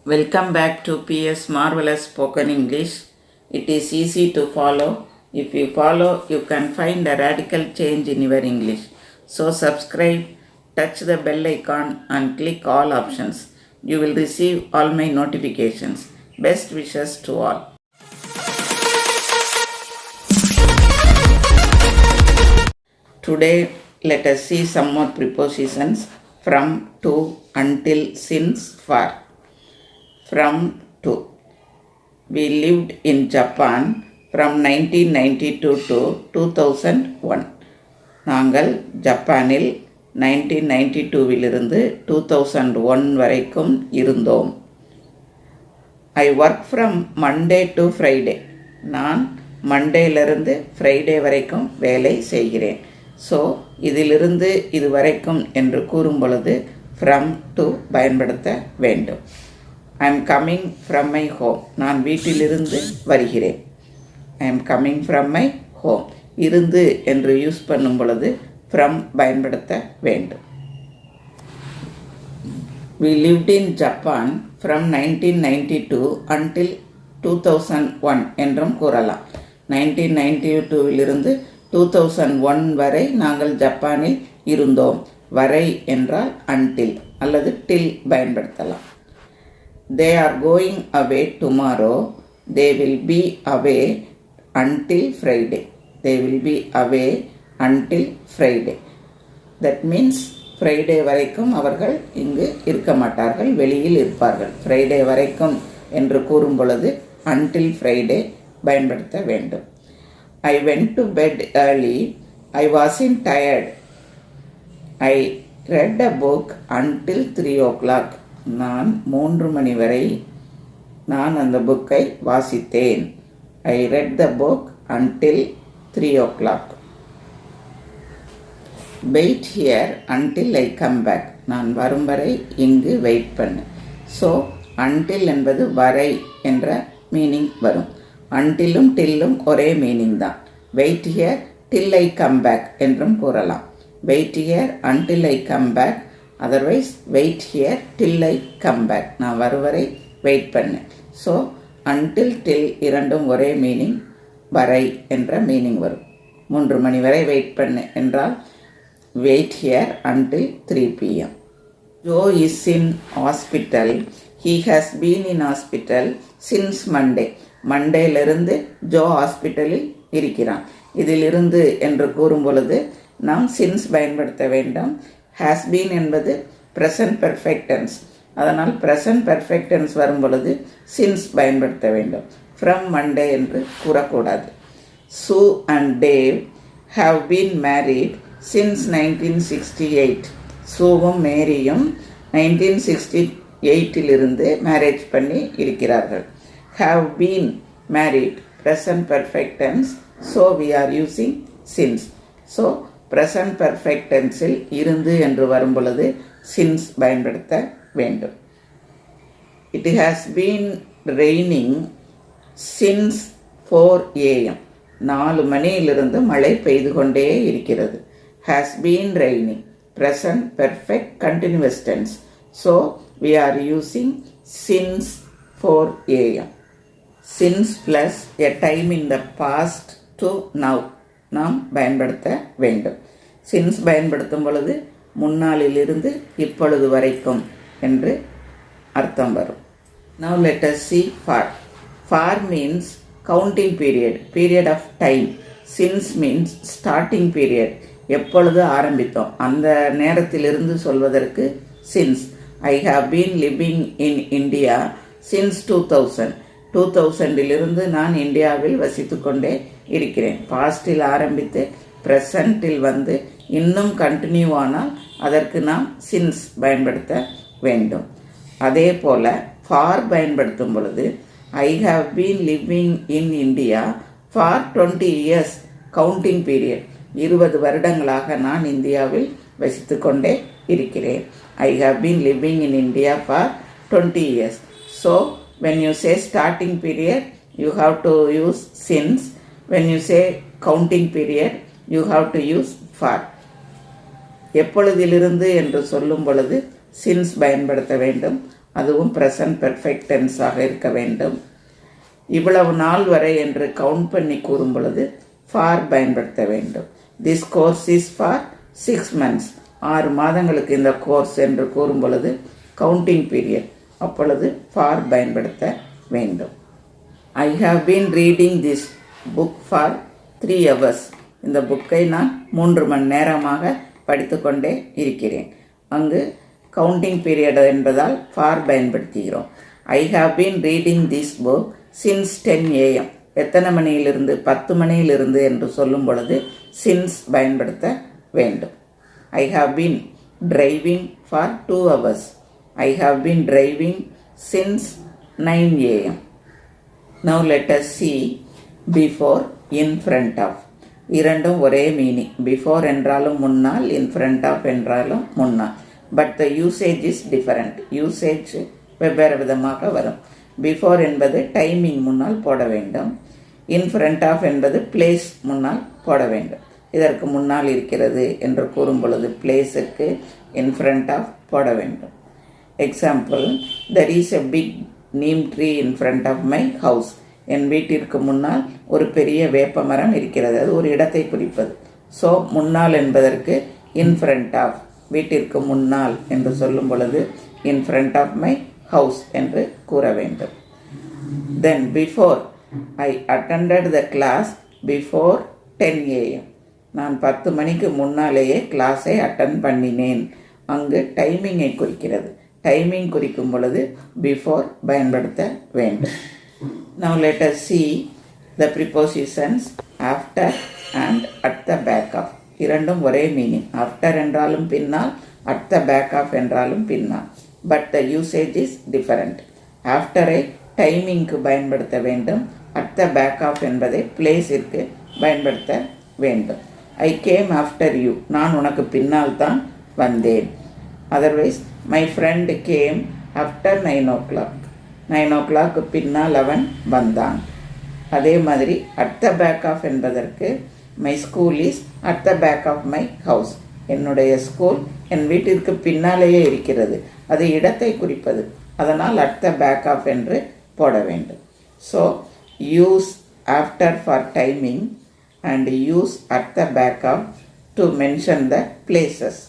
Welcome back to PS Marvelous Spoken English. It is easy to follow. If you follow, you can find a radical change in your English. So subscribe, touch the bell icon and click all options. You will receive all my notifications. Best wishes to all. Today, let us see some more prepositions from, to, until, since, for. From, to. We lived in Japan from 1992 to 2001. நாங்கள் ஜப்பானில் 1992 2001 வரைக்கும் இருந்தோம். I work from Monday to Friday. நான் மண்டேலிருந்து Friday வரைக்கும் வேலை செய்கிறேன். So இதிலிருந்து இது வரைக்கும் என்று கூறும் பொழுது ஃப்ரம் டு பயன்படுத்த வேண்டும். I am coming from my home. நான் வீட்டிலிருந்து வருகிறேன். I am coming from my home. இருந்து என்று யூஸ் பண்ணும் பொழுது from பயன்படுத்த வேண்டும். We lived in Japan from 1992 until 2001 என்றும் கூறலாம். 1992 2001 வரை நாங்கள் ஜப்பானில் இருந்தோம். வரை என்றால் until அல்லது till பயன்படுத்தலாம். They are going away tomorrow. They will be away until Friday. They will be away until Friday. That means Friday வரைக்கும் அவர்கள் இங்கு இருக்க மாட்டார்கள், வெளியில் இருப்பார்கள். Friday வரைக்கும் என்று கூறும் பொழுது until Friday பயன்படுத்த வேண்டும். I went to bed early. I wasn't tired. I read a book until 3 o'clock. நான் 3 மணி வரை நான் அந்த புக்கை வாசித்தேன். I read the book until 3 o'clock. Wait here until I come back. நான் வரும் வரை இங்கு வெயிட் பண்ணு. ஸோ until என்பது வரை என்ற மீனிங் வரும். untilலும் tilலும் ஒரே மீனிங் தான். Wait here till I come back என்றும் கூறலாம். Wait here until I come back. Otherwise, wait here till I come back. நான் வருவரை வெயிட் பண்ணு. ஸோ until till இரண்டும் ஒரே மீனிங், வரை என்ற மீனிங் வரும். 3 மணி வரை வெயிட் பண்ணு என்றால் wait here until 3 p.m. Joe is in hospital. He has been in hospital since Monday. மண்டேலிருந்து ஜோ ஹாஸ்பிட்டலில் இருக்கிறான். இதிலிருந்து என்று கூறும் பொழுது நாம் since பயன்படுத்த வேண்டும். has been என்பது present perfect tense. அதனால் present perfect tense வரும் பொழுது since பயன்படுத்த வேண்டும். from Monday என்று கூறக்கூடாது. Sue and Dave have been married since 1968. சூவும் மேரியும் 1968 marriage பண்ணி இருக்கிறார்கள். have been married present perfect tense. So we are using since. So present perfect tenseல் இருந்து என்று வரும் பொழுது since பயன்படுத்த வேண்டும். It has been raining since 4 a.m. 4 மணியிலிருந்து மழை பெய்து கொண்டே இருக்கிறது. has been raining present perfect continuous tense. So we are using since 4 a.m. since plus a time in the past to now நாம் பயன்படுத்த வேண்டும். since பயன்படுத்தும் பொழுது முன்னாளிலிருந்து இப்பொழுது வரைக்கும் என்று அர்த்தம் வரும். Now let us see for. For means counting period, period of time. Since means starting period, எப்பொழுது ஆரம்பித்தோம் அந்த நேரத்திலிருந்து சொல்வதற்கு since. I have been living in India since 2000. 2000 நான் இந்தியாவில் வசித்து கொண்டே இருக்கிறேன். பாஸ்டில் ஆரம்பித்து ப்ரெசண்டில் வந்து இன்னும் கண்டினியூ ஆனால் அதற்கு நாம் since பயன்படுத்த வேண்டும். அதே போல் for பயன்படுத்தும் பொழுது I have been living in India for 20 years counting period. 20 வருடங்களாக நான் இந்தியாவில் வசித்து கொண்டே இருக்கிறேன். I have been living in India for 20 years. So when you say starting period, you have to use since. When you say counting period, you have to use for. எப்பொழுதிலிருந்து என்று சொல்லும் பொழுது since பயன்படுத்த வேண்டும். அதுவும் ப்ரெசன்ட் பெர்ஃபெக்ட் டென்ஸாக இருக்க வேண்டும். இவ்வளவு நாள் வரை என்று கவுண்ட் பண்ணி கூறும் பொழுது ஃபார் பயன்படுத்த வேண்டும். This course is for 6 months. 6 மாதங்களுக்கு இந்த கோர்ஸ் என்று கூறும் பொழுது கவுண்டிங் பீரியட், அப்பொழுது ஃபார் பயன்படுத்த வேண்டும். I have been reading this book for 3 hours. இந்த புக்கை நான் 3 மணி நேரமாக படித்து கொண்டே இருக்கிறேன். அங்கு கவுண்டிங் பீரியட் என்பதால் ஃபார் பயன்படுத்துகிறோம். I have been reading this book since 10 AM. எத்தனை மணியிலிருந்து? 10 மணியிலிருந்து என்று சொல்லும் பொழுது சின்ஸ் பயன்படுத்த வேண்டும். I have been driving for 2 hours. I have been driving since 9 AM. Now let us see before, in front of. இரண்டும் ஒரே மீனிங். பிஃபோர் என்றாலும் முன்னால், in front of என்றாலும் முன்னால். But the usage is different. Usage வெவ்வேறு விதமாக வரும். Before என்பது டைமிங் முன்னால் போட வேண்டும். இன் ஃப்ரண்ட் ஆஃப் என்பது பிளேஸ் முன்னால் போட வேண்டும். இதற்கு முன்னால் இருக்கிறது என்று கூறும் பொழுது பிளேஸுக்கு இன் ஃப்ரண்ட் ஆஃப் போட வேண்டும். Example, there is a big neem tree in front of my house. என் வீட்டிற்கு முன்னால் ஒரு பெரிய வேப்ப மரம் இருக்கிறது. அது ஒரு இடத்தை குறிப்பது. ஸோ முன்னால் என்பதற்கு இன் ஃப்ரண்ட் ஆஃப், வீட்டிற்கு முன்னால் என்று சொல்லும் பொழுது in front of my house என்று கூற வேண்டும். Then before, I attended the class before 10 AM. நான் 10 மணிக்கு முன்னாலேயே கிளாஸை அட்டன் பண்ணினேன். அங்கு டைமிங்கை குறிக்கிறது. டைமிங் குறிக்கும் பொழுது பிஃபோர் பயன்படுத்த வேண்டும். Now let us see the prepositions after and at the back of. இரண்டும் ஒரே மீனிங். ஆஃப்டர் என்றாலும் பின்னால், அட் த பேக் ஆஃப் என்றாலும் பின்னால். But the usage is different. ஆஃப்டரை டைமிங்க்கு பயன்படுத்த வேண்டும். அட் த பேக் ஆஃப் என்பதை பிளேஸிற்கு பயன்படுத்த வேண்டும். I came after you. நான் உனக்கு பின்னால் தான் வந்தேன். Otherwise my friend came after 9 o'clock. 9 o'clock பின்னால் அவன் வந்தான். அதே மாதிரி அட் த பேக் ஆஃப் என்பதற்கு my school is at the back of my house. என்னுடைய ஸ்கூல் என் வீட்டிற்கு பின்னாலேயே இருக்கிறது. அது இடத்தை குறிப்பது. அதனால் அட் த பேக் ஆஃப் என்று போட வேண்டும். So use after for timing and use at the back of to mention the places.